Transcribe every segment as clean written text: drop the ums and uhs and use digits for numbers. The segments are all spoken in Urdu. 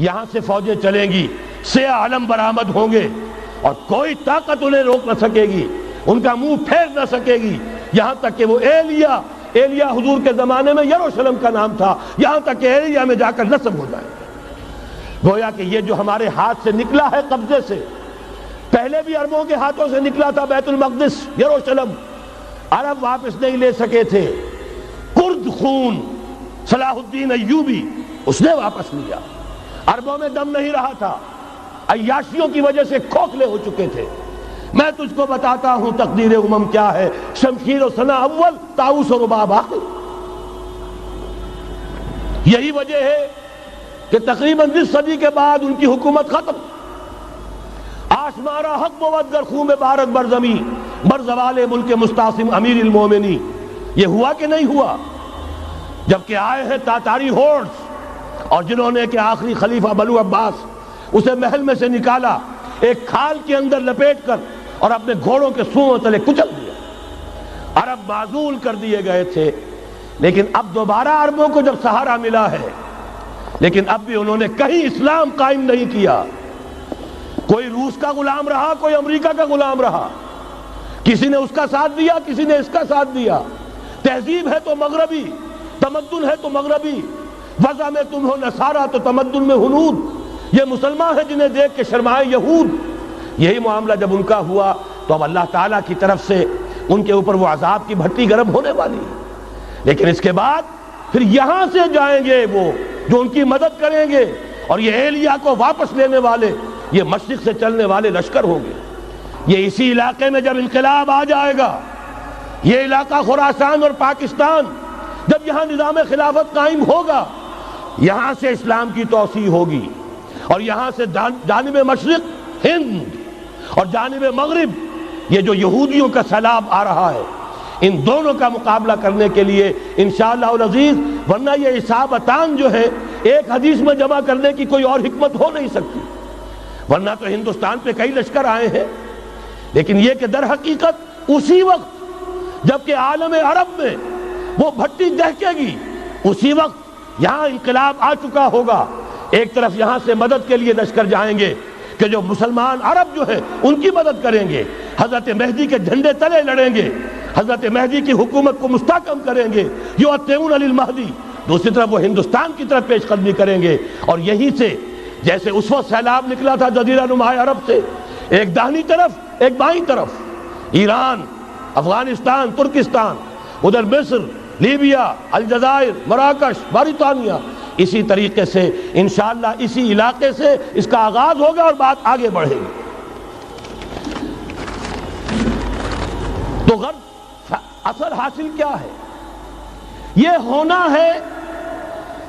یہاں سے فوجیں چلیں گی، سیاہ علم برآمد ہوں گے اور کوئی طاقت انہیں روک نہ سکے گی، ان کا منہ پھیر نہ سکے گی، یہاں تک کہ وہ ایلیا حضور کے زمانے میں یروشلم کا نام تھا، یہاں تک کہ ایلیا میں جا کر نصب ہو جائے۔ گویا کہ یہ جو ہمارے ہاتھ سے نکلا ہے قبضے سے، پہلے بھی عربوں کے ہاتھوں سے نکلا تھا بیت المقدس، یروشلم، عرب واپس نہیں لے سکے تھے، کرد خون صلاح الدین ایوبی اس نے واپس لیا، عربوں میں دم نہیں رہا تھا، عیاشیوں کی وجہ سے کھوکھلے ہو چکے تھے۔ میں تجھ کو بتاتا ہوں تقدیر امم کیا ہے، شمشیر و سنا اول، طاؤس و رباب آخر۔ یہی وجہ ہے کہ تقریباً 20 صدی کے بعد ان کی حکومت ختم۔ آشمارا حق بود گر خون بارد بر زمین، بر زوال ملک مستعصم امیر المومنی۔ یہ ہوا کہ نہیں ہوا؟ جبکہ آئے ہیں تاتاری ہورڈز، اور جنہوں نے کہ آخری خلیفہ بنو عباس اسے محل میں سے نکالا، ایک کھال کے اندر لپیٹ کر اور اپنے گھوڑوں کے سوؤں تلے کچل دیا۔ عرب معزول کر دیے گئے تھے، لیکن اب دوبارہ عربوں کو جب سہارا ملا ہے، لیکن اب بھی انہوں نے کہیں اسلام قائم نہیں کیا۔ کوئی روس کا غلام رہا، کوئی امریکہ کا غلام رہا، کسی نے اس کا ساتھ دیا، کسی نے اس کا ساتھ دیا۔ تہذیب ہے تو مغربی، تمدن ہے تو مغربی، وضع میں تم ہو نصارہ تو تمدن میں ہنود، یہ مسلمان ہیں جنہیں دیکھ کے شرمائے یہود۔ یہی معاملہ جب ان کا ہوا تو اب اللہ تعالیٰ کی طرف سے ان کے اوپر وہ عذاب کی بھٹی گرم ہونے والی ہے۔ لیکن اس کے بعد پھر یہاں سے جائیں گے وہ جو ان کی مدد کریں گے، اور یہ ایلیا کو واپس لینے والے یہ مشرق سے چلنے والے لشکر ہوں گے۔ یہ اسی علاقے میں جب انقلاب آ جائے گا، یہ علاقہ خراسان اور پاکستان، جب یہاں نظام خلافت قائم ہوگا، یہاں سے اسلام کی توسیع ہوگی، اور یہاں سے جانب مشرق ہند اور جانب مغرب یہ جو یہودیوں کا سیلاب آ رہا ہے، ان دونوں کا مقابلہ کرنے کے لیے انشاءاللہ العزیز، ورنہ یہ اصابتان جو ہے ایک حدیث میں جمع کرنے کی کوئی اور حکمت ہو نہیں سکتی، ورنہ تو ہندوستان پہ کئی لشکر آئے ہیں۔ لیکن یہ کہ در حقیقت اسی وقت جب کہ عالم عرب میں وہ بھٹی دہکے گی، اسی وقت یہاں انقلاب آ چکا ہوگا۔ ایک طرف یہاں سے مدد کے لیے لشکر جائیں گے کہ جو مسلمان عرب جو ہے ان کی مدد کریں گے، حضرت مہدی کے جھنڈے تلے لڑیں گے، حضرت مہدی کی حکومت کو مستحکم کریں گے، یؤتمون للمہدی۔ دوسری طرف وہ ہندوستان کی طرف پیش قدمی کریں گے، اور یہیں سے جیسے اس وقت سیلاب نکلا تھا جزیرہ نما عرب سے، ایک داہنی طرف ایک بائیں طرف، ایران، افغانستان، ترکستان، ادھر مصر، لیبیا، الجزائر، مراکش، موریطانیہ، اسی طریقے سے انشاءاللہ اسی علاقے سے اس کا آغاز ہوگا اور بات آگے بڑھے گی۔ تو غرض اثر حاصل کیا ہے؟ یہ ہونا ہے،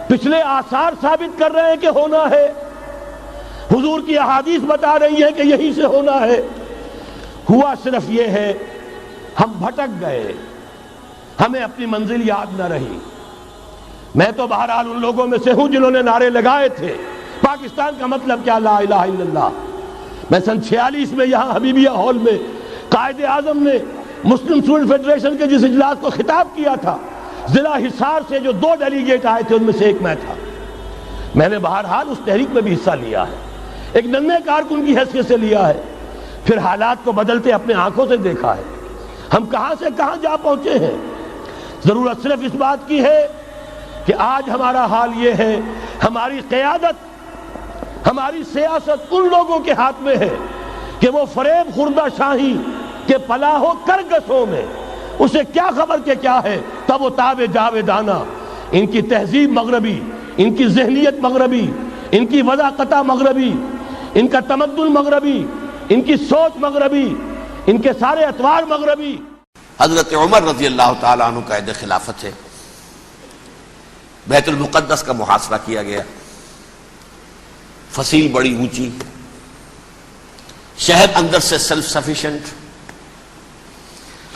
پچھلے آثار ثابت کر رہے ہیں کہ ہونا ہے، حضور کی احادیث بتا رہی ہیں کہ یہیں سے ہونا ہے۔ ہوا صرف یہ ہے ہم بھٹک گئے، ہمیں اپنی منزل یاد نہ رہی۔ میں تو بہرحال ان لوگوں میں سے ہوں جنہوں نے نعرے لگائے تھے پاکستان کا مطلب کیا، لا الہ الا اللہ۔ میں سن 46 میں یہاں حبیبیہ ہال میں قائد اعظم نے مسلم اسٹوڈنٹ فیڈریشن کے جس اجلاس کو خطاب کیا تھا، ضلع حصار سے جو 2 ڈیلیگیٹ آئے تھے ان میں سے ایک میں تھا۔ میں نے بہرحال اس تحریک میں بھی حصہ لیا ہے، ایک ننھے کارکن کی حیثیت سے لیا ہے، پھر حالات کو بدلتے اپنے آنکھوں سے دیکھا ہے، ہم کہاں سے کہاں جا پہنچے ہیں۔ ضرورت صرف اس بات کی ہے کہ آج ہمارا حال یہ ہے، ہماری قیادت، ہماری سیاست ان لوگوں کے ہاتھ میں ہے کہ وہ فریب خوردہ شاہی کے پلاہ و کرگسوں میں اسے کیا خبر کہ کیا ہے، تب وہ تاب جاویدانہ۔ ان کی تہذیب مغربی، ان کی ذہنیت مغربی، ان کی وضاقتہ مغربی، ان کا تمدن مغربی، ان کی سوچ مغربی، ان کے سارے اطوار مغربی۔ حضرت عمر رضی اللہ تعالیٰ عنہ قائد خلافت ہے، بیت المقدس کا محاصرہ کیا گیا، فصیل بڑی اونچی، شہر اندر سے سیلف سفیشنٹ،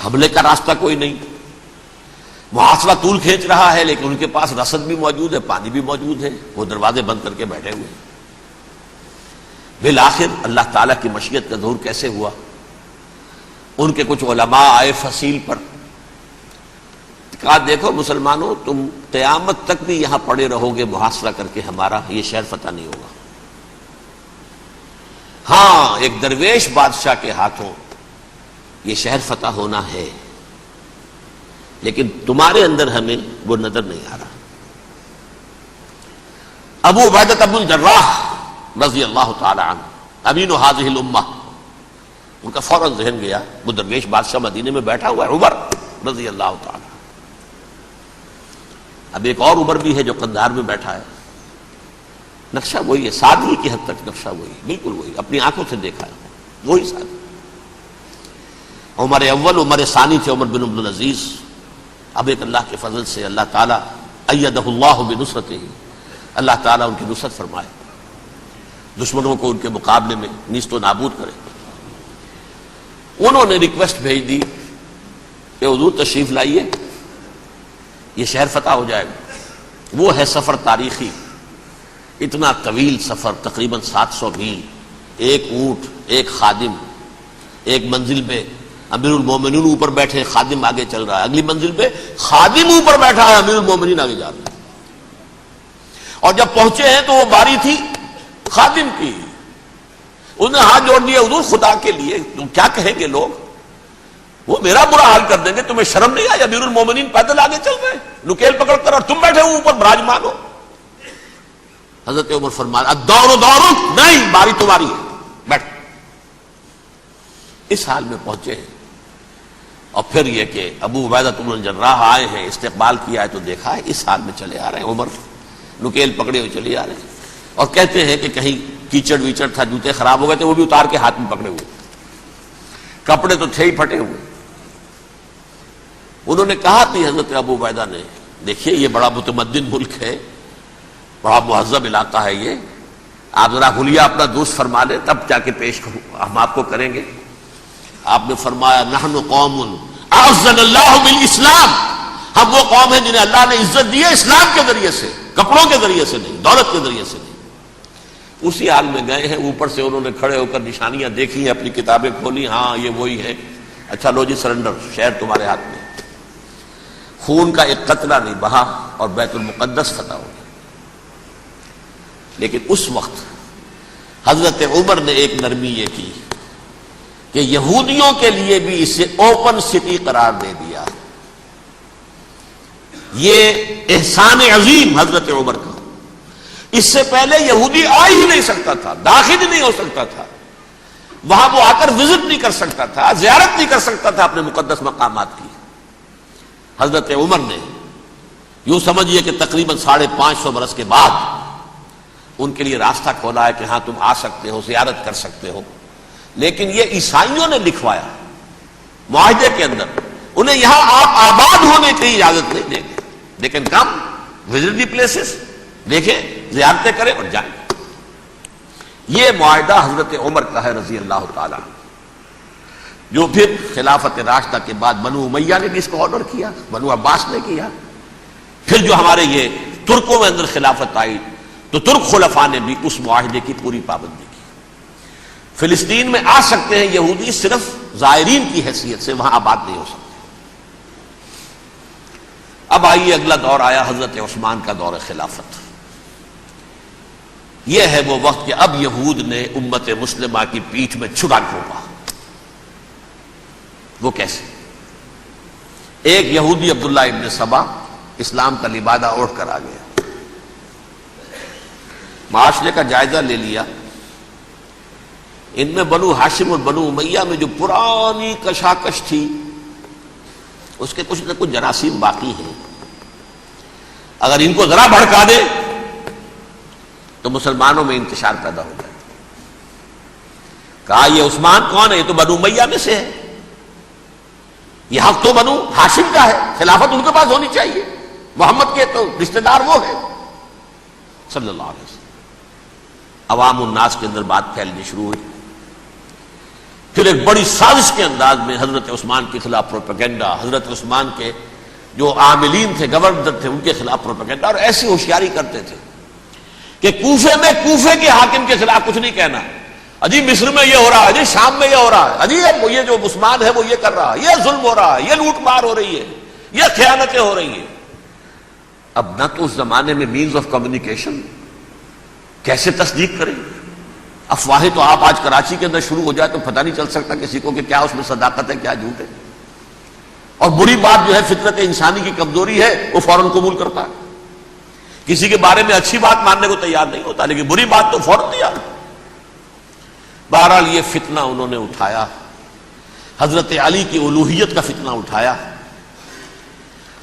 حملے کا راستہ کوئی نہیں، محاصرہ طول کھینچ رہا ہے، لیکن ان کے پاس رسد بھی موجود ہے، پانی بھی موجود ہے، وہ دروازے بند کر کے بیٹھے ہوئے۔ بالآخر اللہ تعالیٰ کی مشیت کا ظہور کیسے ہوا؟ ان کے کچھ علماء آئے فصیل پر، کہا دیکھو مسلمانوں، تم قیامت تک بھی یہاں پڑے رہو گے محاصرہ کر کے، ہمارا یہ شہر فتح نہیں ہوگا۔ ہاں ایک درویش بادشاہ کے ہاتھوں یہ شہر فتح ہونا ہے، لیکن تمہارے اندر ہمیں وہ نظر نہیں آ رہا۔ ابو عبیدہ بن الجراح رضی اللہ تعالی عنہ امین هذه الامہ، ان کا فوراً ذہن گیا وہ درویش بادشاہ مدینے میں بیٹھا ہوا ہے عمر رضی اللہ تعالی۔ اب ایک اور عمر بھی ہے جو قندھار میں بیٹھا ہے، نقشہ وہی ہے، سادگی کی حد تک نقشہ وہی، بالکل وہی، اپنی آنکھوں سے دیکھا ہے وہی سادگی۔ عمر اول عمر ثانی تھے عمر بن عبد العزیز۔ اب ایک اللہ کے فضل سے اللہ تعالیٰ ایدہ اللہ بنصرتہ، اللہ تعالیٰ ان کی نصرت فرمائے، دشمنوں کو ان کے مقابلے میں نیست و نابود کرے۔ انہوں نے ریکویسٹ بھیج دی کہ حضور تشریف لائیے، یہ شہر فتح ہو جائے گا۔ وہ ہے سفر تاریخی، اتنا طویل سفر، تقریباً 700 میل، ایک اونٹ، ایک خادم، ایک منزل پہ امیر المومنین اوپر بیٹھے، خادم آگے چل رہا ہے، اگلی منزل پہ خادم اوپر بیٹھا ہے، امیر المومنین آگے جا رہے ہیں۔ اور جب پہنچے ہیں تو وہ باری تھی خادم کی، اس نے ہاتھ جوڑ دیا، حضور خدا کے لیے تم کیا کہیں گے لوگ، وہ میرا برا حال کر دیں گے، تمہیں شرم نہیں آئی؟ امیر المومنین پیدل آگے چل رہے ہیں نکیل پکڑ کر، اور تم بیٹھے ہو اوپر براجمان ہو۔ حضرت عمر فرمایا الدور دورک، نہیں باری تمہاری ہے، بیٹھ۔ اس حال میں پہنچے ہیں، اور پھر یہ کہ ابو عبیدہ بن الجراح آئے ہیں، استقبال کیا ہے تو دیکھا ہے اس حال میں چلے آ رہے ہیں، عمر نکیل پکڑے ہوئے چلے آ رہے ہیں، اور کہتے ہیں کہ کہیں کیچڑ ویچڑ تھا، جوتے خراب ہو گئے تھے، وہ بھی اتار کے ہاتھ میں پکڑے ہوئے، کپڑے تو تھے ہی پھٹے ہوئے۔ انہوں نے کہا کہ حضرت ابو عبیدہ نے، دیکھیے یہ بڑا متمدن ملک ہے، بڑا مہذب علاقہ ہے یہ، آپ ذرا حلیہ اپنا درست فرما لیں تب جا کے پیش ہم آپ کو کریں گے۔ آپ نے فرمایا نحن قوم اعزنا اللہ بالاسلام، ہم وہ قوم ہیں جنہیں اللہ نے عزت دی ہے اسلام کے ذریعے سے، کپڑوں کے ذریعے سے نہیں، دولت کے ذریعے سے نہیں۔ اسی حال میں گئے ہیں، اوپر سے انہوں نے کھڑے ہو کر نشانیاں دیکھی ہیں، اپنی کتابیں کھولی، ہاں یہ وہی ہے، اچھا لو جی سرنڈر، شہر تمہارے ہاتھ میں۔ خون کا ایک قطرہ نہیں بہا اور بیت المقدس فتح ہو گیا۔ لیکن اس وقت حضرت عمر نے ایک نرمی یہ کی کہ یہودیوں کے لیے بھی اسے اوپن سٹی قرار دے دیا۔ یہ احسان عظیم حضرت عمر کا، اس سے پہلے یہودی آ ہی نہیں سکتا تھا، داخل ہی نہیں ہو سکتا تھا، وہاں وہ آ کر وزٹ نہیں کر سکتا تھا، زیارت نہیں کر سکتا تھا اپنے مقدس مقامات کی۔ حضرت عمر نے یوں سمجھیے کہ تقریباً 550 برس کے بعد ان کے لیے راستہ کھولا ہے کہ ہاں تم آ سکتے ہو، زیارت کر سکتے ہو۔ لیکن یہ عیسائیوں نے لکھوایا معاہدے کے اندر، انہیں یہاں آپ آباد ہونے کی اجازت نہیں دیں گے، لیکن کم وزٹ دی پلیسز، دیکھیں زیارتیں کریں اور جائیں۔ یہ معاہدہ حضرت عمر کا ہے رضی اللہ تعالیٰ، جو پھر خلافت راشدہ کے بعد بنو امیہ نے بھی اس کو آنر کیا، بنو عباس نے کیا، پھر جو ہمارے یہ ترکوں میں اندر خلافت آئی تو ترک خلفاء نے بھی اس معاہدے کی پوری پابندی کی۔ فلسطین میں آ سکتے ہیں یہودی صرف زائرین کی حیثیت سے، وہاں آباد نہیں ہو سکتے۔ اب آئیے اگلا دور آیا حضرت عثمان کا دور خلافت۔ یہ ہے وہ وقت کہ اب یہود نے امت مسلمہ کی پیٹھ میں چھڑا ٹھوکا۔ وہ کیسے؟ ایک یہودی عبداللہ ابن سبا اسلام کا لبادہ اوڑھ کر آ گیا، معاشرے کا جائزہ لے لیا، ان میں بنو ہاشم اور بنو امیہ میں جو پرانی کشاکش تھی اس کے کچھ نہ کچھ جراثیم باقی ہیں، اگر ان کو ذرا بھڑکا دے تو مسلمانوں میں انتشار پیدا ہو جائے۔ کہا یہ عثمان کون ہے؟ یہ تو بنو امیہ میں سے ہے، یہ حق تو بنو ہاشم کا ہے، خلافت ان کے پاس ہونی چاہیے، محمد کے تو رشتہ دار وہ ہے صلی اللہ علیہ وسلم۔ عوام الناس کے اندر بات پھیلنی شروع ہوئی، پھر ایک بڑی سازش کے انداز میں حضرت عثمان کے خلاف پروپیگنڈا، حضرت عثمان کے جو عاملین تھے، گورنر تھے، ان کے خلاف پروپیگنڈا، اور ایسی ہوشیاری کرتے تھے کہ کوفے میں کوفے کے حاکم کے خلاف کچھ نہیں کہنا، اجی مصر میں یہ ہو رہا ہے، اجی شام میں یہ ہو رہا ہے، اجی یہ جو عثمان ہے وہ یہ کر رہا ہے، یہ ظلم ہو رہا ہے، یہ لوٹ مار ہو رہی ہے، یہ خیانتیں ہو رہی ہیں۔ اب نہ تو اس زمانے میں مینز آف کمیونیکیشن، کیسے تصدیق کریں؟ افواہیں تو آپ آج کراچی کے اندر شروع ہو جائے تو پتہ نہیں چل سکتا کسی کو کہ کیا اس میں صداقت ہے کیا جھوٹ ہے. اور بری بات جو ہے فطرت انسانی کی کمزوری ہے وہ فوراً قبول کرتا ہے. کسی کے بارے میں اچھی بات ماننے کو تیار نہیں ہوتا لیکن بری بات تو فوراً تیار. بہرحال یہ فتنہ انہوں نے اٹھایا، حضرت علی کی الوہیت کا فتنہ اٹھایا،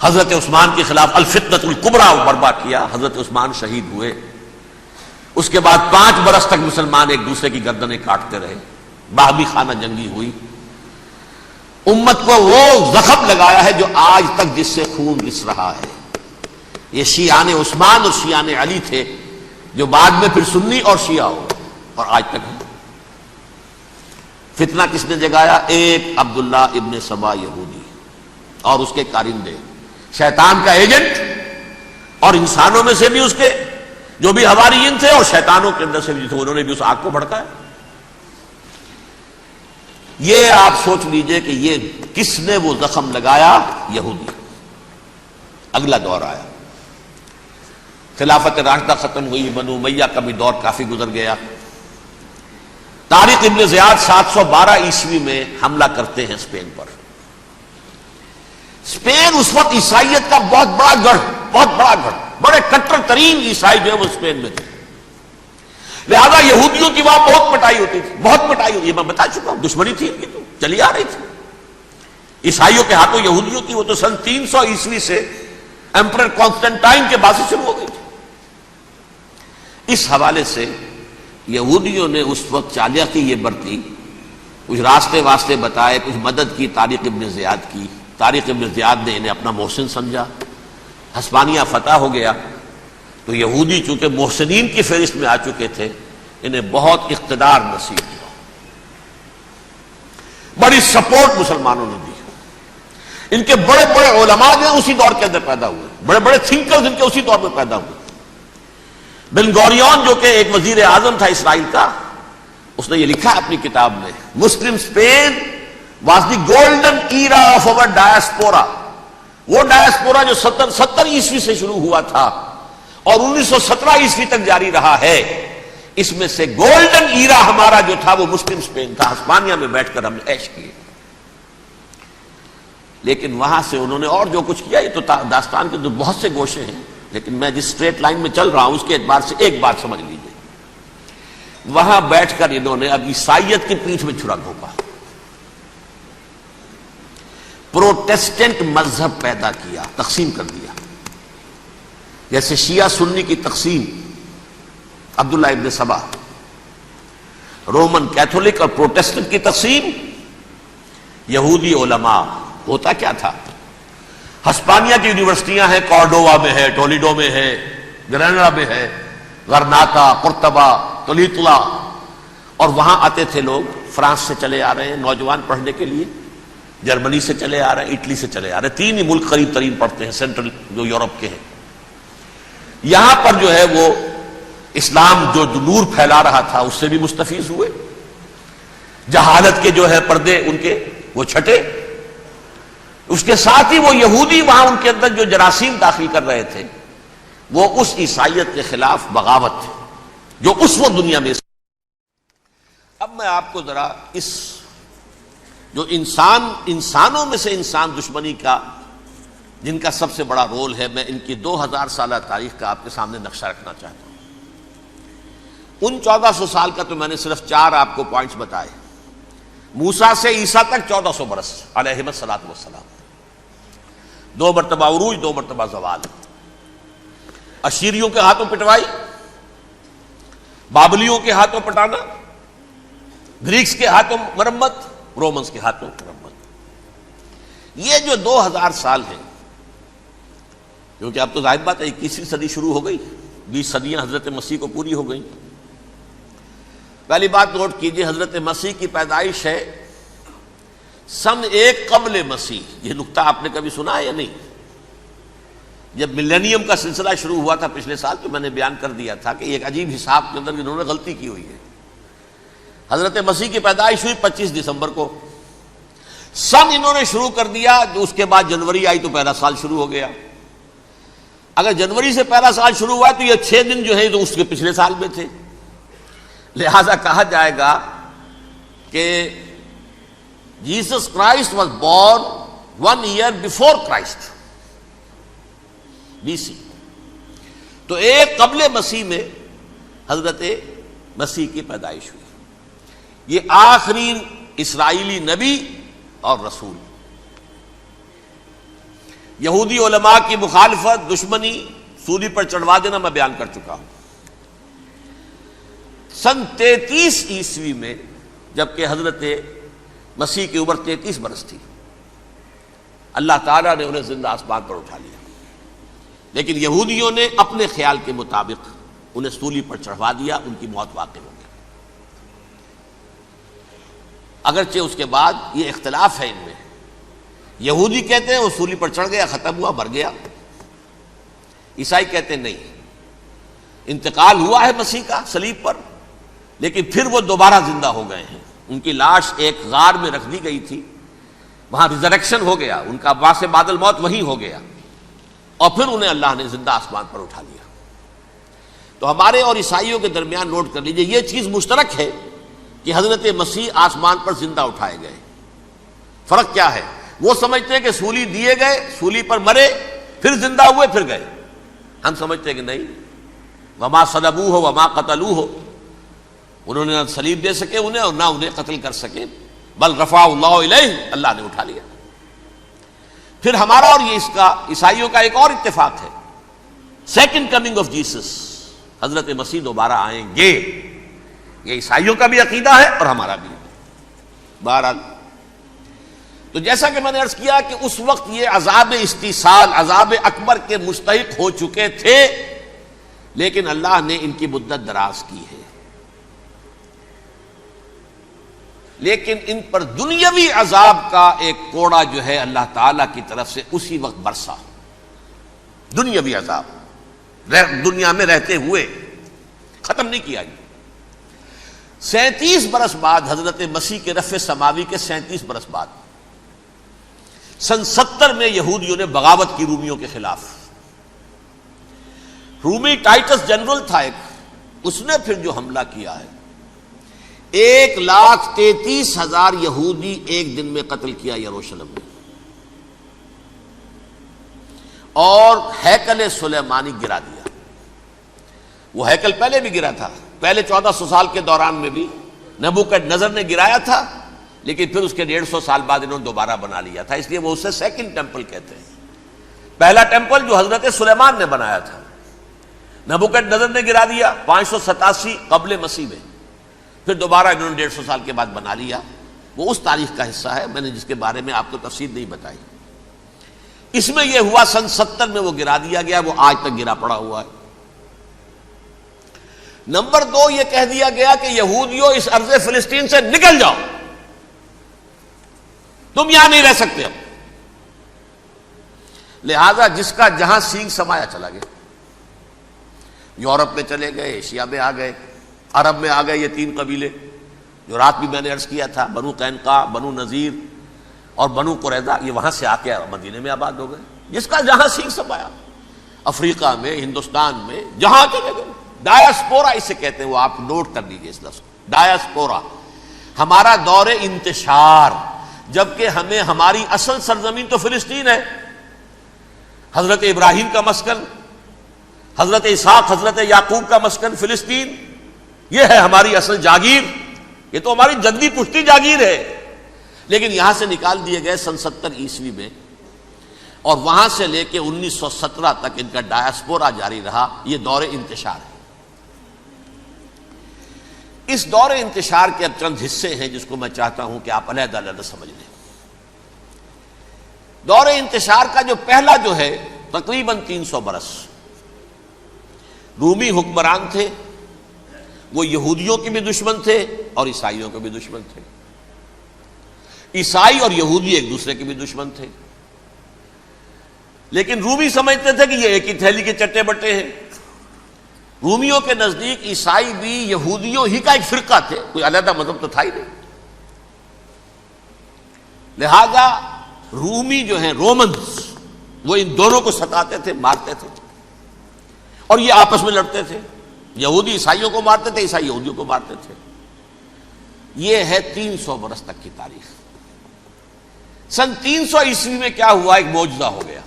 حضرت عثمان کے خلاف الفتنۃ الکبریٰ برپا کیا. حضرت عثمان شہید ہوئے. اس کے بعد 5 برس تک مسلمان ایک دوسرے کی گردنیں کاٹتے رہے، باہمی خانہ جنگی ہوئی. امت کو وہ زخم لگایا ہے جو آج تک جس سے خون رس رہا ہے. یہ شیعان عثمان اور شیعان علی تھے جو بعد میں پھر سنی اور شیعہ ہو اور آج تک ہے. فتنہ کس نے جگایا؟ ایک عبداللہ ابن سبا یہودی اور اس کے کارندے، شیطان کا ایجنٹ، اور انسانوں میں سے بھی اس کے جو بھی حواریین تھے اور شیطانوں کے اندر سے بھی تھے، انہوں نے بھی اس آگ کو بھڑکایا. یہ آپ سوچ لیجئے کہ یہ کس نے وہ زخم لگایا؟ یہودی. اگلا دور آیا، خلافت راشدہ ختم ہوئی، بنو امیہ کا بھی دور کافی گزر گیا. طارق ابن زیاد 712 عیسوی میں حملہ کرتے ہیں اسپین پر. اسپین اس وقت عیسائیت کا بہت بڑا گڑھ، بڑے کٹر ترین عیسائی جو ہے وہ اسپین میں تھے. لہذا یہودیوں کی وہاں بہت پٹائی ہوتی تھی، بہت پٹائی ہوتی. یہ میں بتا چکا ہوں، دشمنی تھی ان کی تو چلی آ رہی تھی عیسائیوں کے ہاتھوں یہودیوں کی. وہ تو سن 300 عیسوی سے ایمپرر کانسٹنٹائن کے بعد سے شروع ہو گئی تھی. اس حوالے سے یہودیوں نے اس وقت چالاکی یہ برتی، کچھ راستے واسطے بتائے، کچھ مدد کی طارق ابن زیاد کی. طارق ابن زیاد نے انہیں اپنا محسن سمجھا. ہسپانیہ فتح ہو گیا تو یہودی چونکہ محسنین کی فہرست میں آ چکے تھے، انہیں بہت اقتدار نصیب ہوا. بڑی سپورٹ مسلمانوں نے دی. ان کے بڑے بڑے علماء جو اسی دور کے اندر پیدا ہوئے، بڑے بڑے تھنکرز ان کے اسی دور میں پیدا ہوئے. بن گوریون جو کہ ایک وزیر اعظم تھا اسرائیل کا، اس نے یہ لکھا اپنی کتاب میں، Muslim Spain was the golden era of our diaspora. وہ ڈائسپورا جو 70 عیسوی سے شروع ہوا تھا اور 1917 عیسوی تک جاری رہا ہے، اس میں سے گولڈن ایرا ہمارا جو تھا وہ مسلم اسپین تھا. ہسپانیہ میں بیٹھ کر ہم نے عیش کیے. لیکن وہاں سے انہوں نے اور جو کچھ کیا، یہ تو داستان کے بہت سے گوشے ہیں، لیکن میں جس اسٹریٹ لائن میں چل رہا ہوں اس کے اعتبار سے ایک بات سمجھ لیجیے. وہاں بیٹھ کر انہوں نے اب عیسائیت کی پیٹھ میں چھرا گھونپا، پروٹیسٹنٹ مذہب پیدا کیا، تقسیم کر دیا. جیسے شیعہ سنی کی تقسیم، عبداللہ ابن سبا. رومن کیتھولک اور پروٹیسٹنٹ کی تقسیم، یہودی علماء. ہوتا کیا تھا؟ ہسپانیہ کی یونیورسٹیاں ہیں، کارڈووا میں ہے، ٹولیڈو میں ہے، گریناڈا میں ہے، غرناطہ، قرطبہ، تولیتلا. اور وہاں آتے تھے لوگ، فرانس سے چلے آ رہے ہیں نوجوان پڑھنے کے لیے، جرمنی سے چلے آ رہے ہیں، اٹلی سے چلے آ رہے ہیں. 3 ہی ملک قریب ترین پڑھتے ہیں سینٹرل جو یورپ کے ہیں. یہاں پر جو ہے وہ اسلام جو نور پھیلا رہا تھا اس سے بھی مستفیض ہوئے. جہالت کے جو ہے پردے ان کے وہ چھٹے. اس کے ساتھ ہی وہ یہودی وہاں ان کے اندر جو جراثیم داخل کر رہے تھے وہ اس عیسائیت کے خلاف بغاوت تھی جو اس وقت دنیا میں. اب میں آپ کو ذرا اس جو انسانوں میں سے انسان دشمنی کا جن کا سب سے بڑا رول ہے، میں ان کی 2000 سالہ تاریخ کا آپ کے سامنے نقشہ رکھنا چاہتا ہوں. ان 1400 سال کا تو میں نے صرف 4 آپ کو پوائنٹس بتائے. موسیٰ سے عیسیٰ تک 1400 برس علیہ الصلوۃ والسلام. 2 مرتبہ عروج، 2 مرتبہ زوال. اشیریوں کے ہاتھوں پٹوائی، بابلیوں کے ہاتھوں پٹانا، گریکس کے ہاتھوں مرمت، رومنس کے ہاتھوں مرمت. یہ جو 2000 سال ہیں، کیونکہ اب تو ظاہر بات ہے 21ویں صدی شروع ہو گئی، 20 صدیاں حضرت مسیح کو پوری ہو گئی. پہلی بات نوٹ کیجئے، حضرت مسیح کی پیدائش ہے سن 1 قبل مسیح. یہ نقطہ آپ نے کبھی سنا ہے یا نہیں؟ جب ملینیم کا سلسلہ شروع ہوا تھا پچھلے سال تو میں نے بیان کر دیا تھا کہ ایک عجیب حساب کے اندر انہوں نے غلطی کی ہوئی ہے. حضرت مسیح کی پیدائش ہوئی 25 دسمبر کو. سن انہوں نے شروع کر دیا، اس کے بعد جنوری آئی تو پہلا سال شروع ہو گیا. اگر جنوری سے پہلا سال شروع ہوا تو یہ 6 دن جو ہے تو اس کے پچھلے سال میں تھے. لہذا کہا جائے گا کہ Jesus Christ was born 1 year before Christ BC. تو ایک قبل مسیح میں حضرت مسیح کی پیدائش ہوئی. یہ آخری اسرائیلی نبی اور رسول. یہودی علماء کی مخالفت، دشمنی، سولی پر چڑھوا دینا میں بیان کر چکا ہوں. سن 33 عیسوی میں جبکہ حضرت مسیح کی عمر 33 برس تھی، اللہ تعالیٰ نے انہیں زندہ آسمان پر اٹھا لیا. لیکن یہودیوں نے اپنے خیال کے مطابق انہیں سولی پر چڑھوا دیا، ان کی موت واقع ہو گئی. اگرچہ اس کے بعد یہ اختلاف ہے ان میں. یہودی کہتے ہیں وہ سولی پر چڑھ گیا، ختم ہوا، مر گیا. عیسائی کہتے ہیں نہیں، انتقال ہوا ہے مسیح کا صلیب پر، لیکن پھر وہ دوبارہ زندہ ہو گئے ہیں. ان کی لاش ایک غار میں رکھ دی گئی تھی، وہاں ریزریکشن ہو گیا، ان کا باعث بعد الموت وہیں ہو گیا، اور پھر انہیں اللہ نے زندہ آسمان پر اٹھا لیا. تو ہمارے اور عیسائیوں کے درمیان نوٹ کر لیجئے، یہ چیز مشترک ہے کہ حضرت مسیح آسمان پر زندہ اٹھائے گئے. فرق کیا ہے؟ وہ سمجھتے ہیں کہ سولی دیے گئے، سولی پر مرے، پھر زندہ ہوئے، پھر گئے. ہم سمجھتے ہیں کہ نہیں، وما صلبوہ وما قتلوہ، انہوں نے نہ صلیب دے سکے انہیں اور نہ انہیں قتل کر سکے، بل رفع اللہ الیہ، اللہ نے اٹھا لیا. پھر ہمارا اور یہ اس کا عیسائیوں کا ایک اور اتفاق ہے، سیکنڈ کمنگ آف جیسس، حضرت مسیح دوبارہ آئیں گے. یہ عیسائیوں کا بھی عقیدہ ہے اور ہمارا بھی. بہرحال تو جیسا کہ میں نے عرض کیا کہ اس وقت یہ عذاب استیصال، عذاب اکبر کے مستحق ہو چکے تھے، لیکن اللہ نے ان کی مدت دراز کی ہے. لیکن ان پر دنیاوی عذاب کا ایک کوڑا جو ہے اللہ تعالیٰ کی طرف سے اسی وقت برسا. دنیاوی عذاب دنیا میں رہتے ہوئے ختم نہیں کیا گیا. 37 برس بعد حضرت مسیح کے رفع سماوی کے 37 برس بعد سن 70 میں یہودیوں نے بغاوت کی رومیوں کے خلاف. رومی ٹائٹس جنرل تھا ایک، اس نے پھر جو حملہ کیا ہے، 1,33,000 یہودی ایک دن میں قتل کیا یروشلم میں، اور ہیکل سلیمانی گرا دیا. وہ ہیکل پہلے بھی گرا تھا، پہلے 1400 سال کے دوران میں بھی نبوکڈنضر نے گرایا تھا، لیکن پھر اس کے 150 سال بعد انہوں نے دوبارہ بنا لیا تھا، اس لیے وہ اسے سیکنڈ ٹیمپل کہتے ہیں. پہلا ٹیمپل جو حضرت سلیمان نے بنایا تھا، نبوکڈنضر نے گرا دیا 587 قبل مسیح میں، پھر دوبارہ انہوں نے 150 سال کے بعد بنا لیا. وہ اس تاریخ کا حصہ ہے، میں نے جس کے بارے میں آپ کو تفصیل نہیں بتائی. اس میں یہ ہوا سن 70 میں وہ گرا دیا گیا، وہ آج تک گرا پڑا ہوا ہے. نمبر 2 یہ کہہ دیا گیا کہ یہودیوں اس ارض فلسطین سے نکل جاؤ، تم یہاں نہیں رہ سکتے. اب لہذا جس کا جہاں سینگ سمایا چلا گیا. یورپ میں چلے گئے، ایشیا میں آ گئے، عرب میں آ گئے. یہ 3 قبیلے جو رات بھی میں نے عرض کیا تھا، بنو قینقاع، بنو نذیر اور بنو قریظہ، یہ وہاں سے آ کے مدینے میں آباد ہو گئے. جس کا جہاں سینگ سمایا، افریقہ میں، ہندوستان میں، جہاں چلے گئے. ڈایاسپورا اسے کہتے ہیں، وہ آپ نوٹ کر لیجیے اس لفظ کو، ڈایاسپورا. ہمارا دور انتشار، جبکہ ہمیں ہماری اصل سرزمین تو فلسطین ہے، حضرت ابراہیم کا مسکن، حضرت اسحاق، حضرت یعقوب کا مسکن فلسطین، یہ ہے ہماری اصل جاگیر، یہ تو ہماری جدی پشتی جاگیر ہے. لیکن یہاں سے نکال دیے گئے سن 70 عیسوی میں، اور وہاں سے لے کے 1917 تک ان کا ڈایاسپورا جاری رہا. یہ دور انتشار ہے. اس دور انتشار کے اب چند حصے ہیں جس کو میں چاہتا ہوں کہ آپ علیحدہ علیحدہ سمجھ لیں. دور انتشار کا جو پہلا جو ہے تقریباً 300 برس رومی حکمران تھے. وہ یہودیوں کے بھی دشمن تھے اور عیسائیوں کے بھی دشمن تھے. عیسائی اور یہودی ایک دوسرے کے بھی دشمن تھے، لیکن رومی سمجھتے تھے کہ یہ ایک ہی تھیلی کے چٹے بٹے ہیں. رومیوں کے نزدیک عیسائی بھی یہودیوں ہی کا ایک فرقہ تھے، کوئی علیحدہ مذہب تو تھا ہی نہیں. لہذا رومی جو ہیں رومنز، وہ ان دونوں کو ستاتے تھے، مارتے تھے، اور یہ آپس میں لڑتے تھے. یہودی عیسائیوں کو مارتے تھے، عیسائی یہودیوں کو مارتے تھے۔ یہ ہے 300 برس تک کی تاریخ۔ سن 300 عیسوی میں کیا ہوا؟ ایک معجزہ ہو گیا۔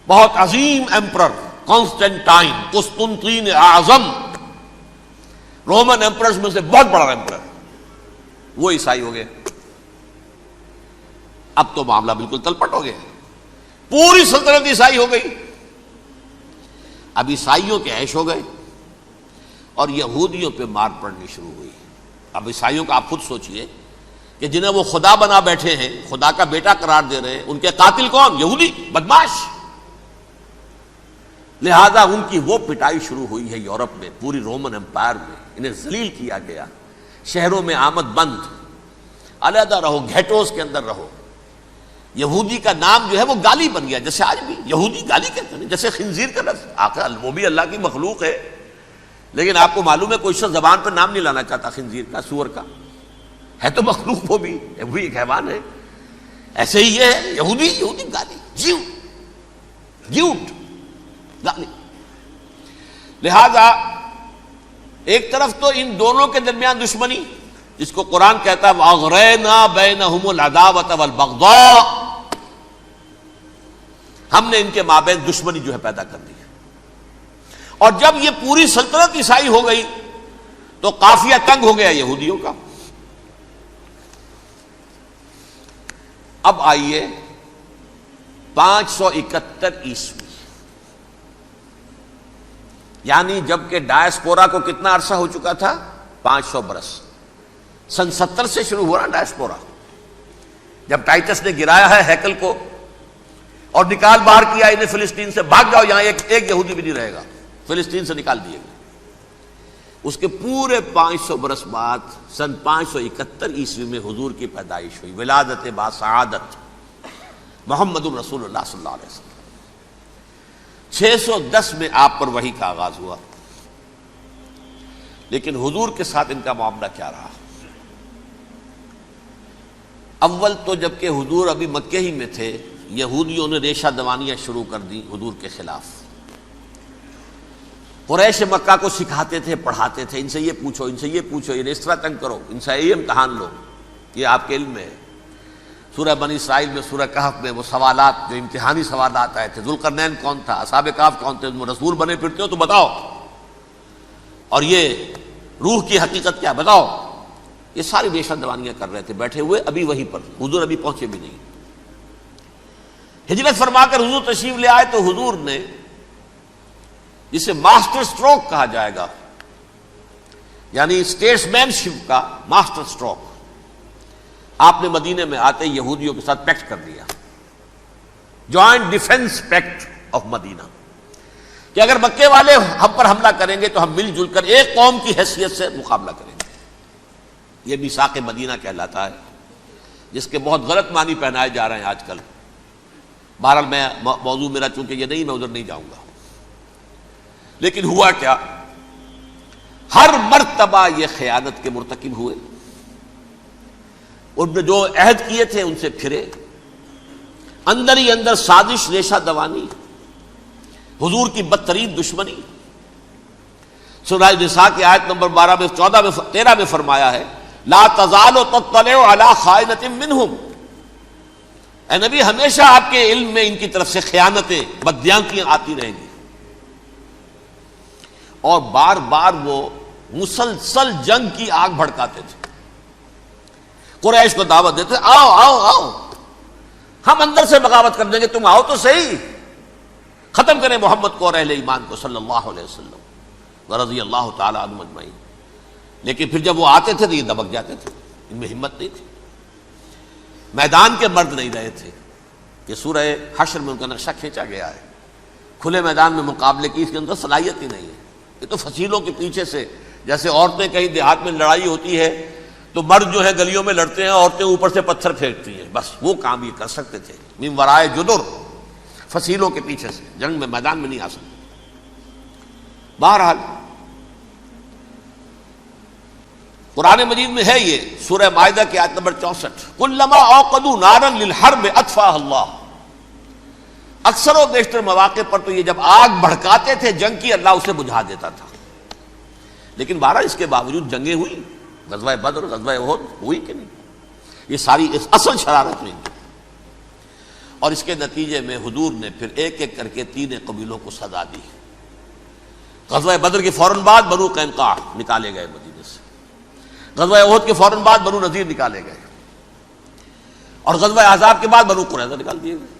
بہت عظیم ایمپرر کانسٹینٹائن، قسطنطین اعظم، رومن ایمپررز میں سے بہت بڑا ایمپرر، وہ عیسائی ہو گئے۔ اب تو معاملہ بالکل تلپٹ ہو گیا، پوری سلطنت عیسائی ہو گئی۔ اب عیسائیوں کے عیش ہو گئے اور یہودیوں پہ مار پڑنی شروع ہوئی۔ اب عیسائیوں کا آپ خود سوچئے کہ جنہیں وہ خدا بنا بیٹھے ہیں، خدا کا بیٹا قرار دے رہے ہیں، ان کے قاتل کون؟ یہودی بدماش۔ لہذا ان کی وہ پٹائی شروع ہوئی ہے یورپ میں، پوری رومن امپائر میں انہیں ذلیل کیا گیا۔ شہروں میں آمد بند، علیحدہ رہو، گھیٹوز کے اندر رہو۔ یہودی کا نام جو ہے وہ گالی بن گیا، جیسے آج بھی یہودی گالی کہتے ہیں، جیسے خنزیر کا لفظ۔ آخر وہ بھی اللہ کی مخلوق ہے، لیکن آپ کو معلوم ہے کوئی شخص زبان پر نام نہیں لانا چاہتا خنزیر کا، سور کا، ہے تو مخلوق وہ بھی ایک حیوان ہے۔ ایسے ہی یہ ہے یہودی گالی، جیوٹ گالی۔ لہذا ایک طرف تو ان دونوں کے درمیان دشمنی، جس کو قرآن کہتا ہے وَأَغْرَيْنَا بَيْنَهُمُ الْعَدَاوَةَ وَالْبَغْضَاءَ، ہم نے ان کے مابین دشمنی جو ہے پیدا کر دی۔ اور جب یہ پوری سلطنت عیسائی ہو گئی تو قافیہ تنگ ہو گیا یہودیوں کا۔ اب آئیے 571 عیسوی، یعنی جب کہ ڈائسپورا کو کتنا عرصہ ہو چکا تھا؟ 500 برس۔ سن 70 سے شروع ہوا نا ڈائسپورا، جب ٹائٹس نے گرایا ہے ہیکل کو اور نکال باہر کیا انہیں فلسطین سے، بھاگ جاؤ یہاں ایک یہودی بھی نہیں رہے گا، فلسطین سے نکال دیے گئے۔ اس کے پورے 500 برس بعد سن 571 عیسوی میں حضور کی پیدائش ہوئی، ولادت باسعادت محمد الرسول اللہ صلی اللہ علیہ وسلم۔ 610 میں آپ پر وحی کا آغاز ہوا، لیکن حضور کے ساتھ ان کا معاملہ کیا رہا؟ اول تو جبکہ حضور ابھی مکے ہی میں تھے، یہودیوں نے ریشہ دوانیاں شروع کر دی حضور کے خلاف۔ قریش مکہ کو سکھاتے تھے، پڑھاتے تھے، ان سے یہ پوچھو، ان سے یہ پوچھو، انہیں اس طرح تنگ کرو، ان سے یہ امتحان لو، یہ آپ کے علم میں ہے۔ سورہ بنی اسرائیل میں، سورہ کہف میں وہ سوالات جو امتحانی سوالات آئے تھے، ذوالقرنین کون تھا، اصحاب کہف کون تھے، تم رسول بنے پھرتے ہو تو بتاؤ، اور یہ روح کی حقیقت کیا بتاؤ۔ یہ ساری ریشہ دوانیاں کر رہے تھے بیٹھے ہوئے، ابھی وہیں پر حضور ابھی پہنچے بھی نہیں۔ ہجرت فرما کر حضور تشریف لے آئے تو حضور نے، جسے ماسٹر سٹروک کہا جائے گا، یعنی اسٹیٹس مین شپ کا ماسٹر سٹروک، آپ نے مدینے میں آتے یہودیوں کے ساتھ پیکٹ کر دیا، جوائنٹ ڈیفنس پیکٹ آف مدینہ، کہ اگر مکے والے ہم پر حملہ کریں گے تو ہم مل جل کر ایک قوم کی حیثیت سے مقابلہ کریں گے۔ یہ میثاق مدینہ کہلاتا ہے، جس کے بہت غلط معنی پہنائے جا رہے ہیں آج کل۔ بہرحال میں موضوع میرا چونکہ یہ نہیں، میں ادھر نہیں جاؤں گا۔ لیکن ہوا کیا؟ ہر مرتبہ یہ خیانت کے مرتکب ہوئے، ان نے جو عہد کیے تھے ان سے پھرے، اندر ہی اندر سازش، ریشہ دوانی، حضور کی بدترین دشمنی۔ سورہ نساء کی آیت نمبر 12 میں 14 میں 13 میں فرمایا ہے لا تزال تطلع علی خائنۃ منہم، اے نبی ہمیشہ آپ کے علم میں ان کی طرف سے خیانتیں، بددیانتیاں آتی رہیں گی۔ اور بار بار وہ مسلسل جنگ کی آگ بھڑکاتے تھے، قریش کو دعوت دیتے، آؤ آؤ آؤ ہم اندر سے بغاوت کر دیں گے، تم آؤ تو صحیح، ختم کریں محمد کو اور اہل ایمان کو صلی اللہ علیہ وسلم ورضی اللہ تعالی عنہم اجمعین۔ لیکن پھر جب وہ آتے تھے تو یہ دبک جاتے تھے، ان میں ہمت نہیں تھی، میدان کے مرد نہیں رہے تھے۔ یہ سورہ حشر میں ان کا نقشہ کھینچا گیا ہے، کھلے میدان میں مقابلے کی اس کے اندر صلاحیت ہی نہیں ہے۔ یہ تو فصیلوں کے پیچھے سے، جیسے عورتیں کہیں دیہات میں لڑائی ہوتی ہے تو مرد جو ہے گلیوں میں لڑتے ہیں، عورتیں اوپر سے پتھر پھینکتی ہیں، بس وہ کام یہ کر سکتے تھے، من ورائے جدر، فصیلوں کے پیچھے سے، جنگ میں میدان میں نہیں آ سکتے۔ بہرحال قرآن مجید میں ہے یہ، سورہ مائدہ کی آیت نمبر 64، کلما اوقدوا نارا للحرب اطفاها اللہ، اکثر و بیشتر مواقع پر تو یہ جب آگ بھڑکاتے تھے جنگ کی، اللہ اسے بجھا دیتا تھا. لیکن بہرحال اس کے باوجود جنگیں ہوئی، غزوہ بدر، غزوہ احد ہوئی کہ نہیں؟ یہ ساری اصل شرارت ہوئی. اور اس کے نتیجے میں حضور نے پھر ایک ایک کر کے 3 قبیلوں کو سزا دی. غزوہ بدر کے فوراً بعد بنو قینقاع نکالے گئے مدینے سے، غزوہ احد کے فوراً بعد بنو نذیر نکالے گئے، اور غزوہ احزاب کے بعد بنو قریظہ نکال دیے گئے.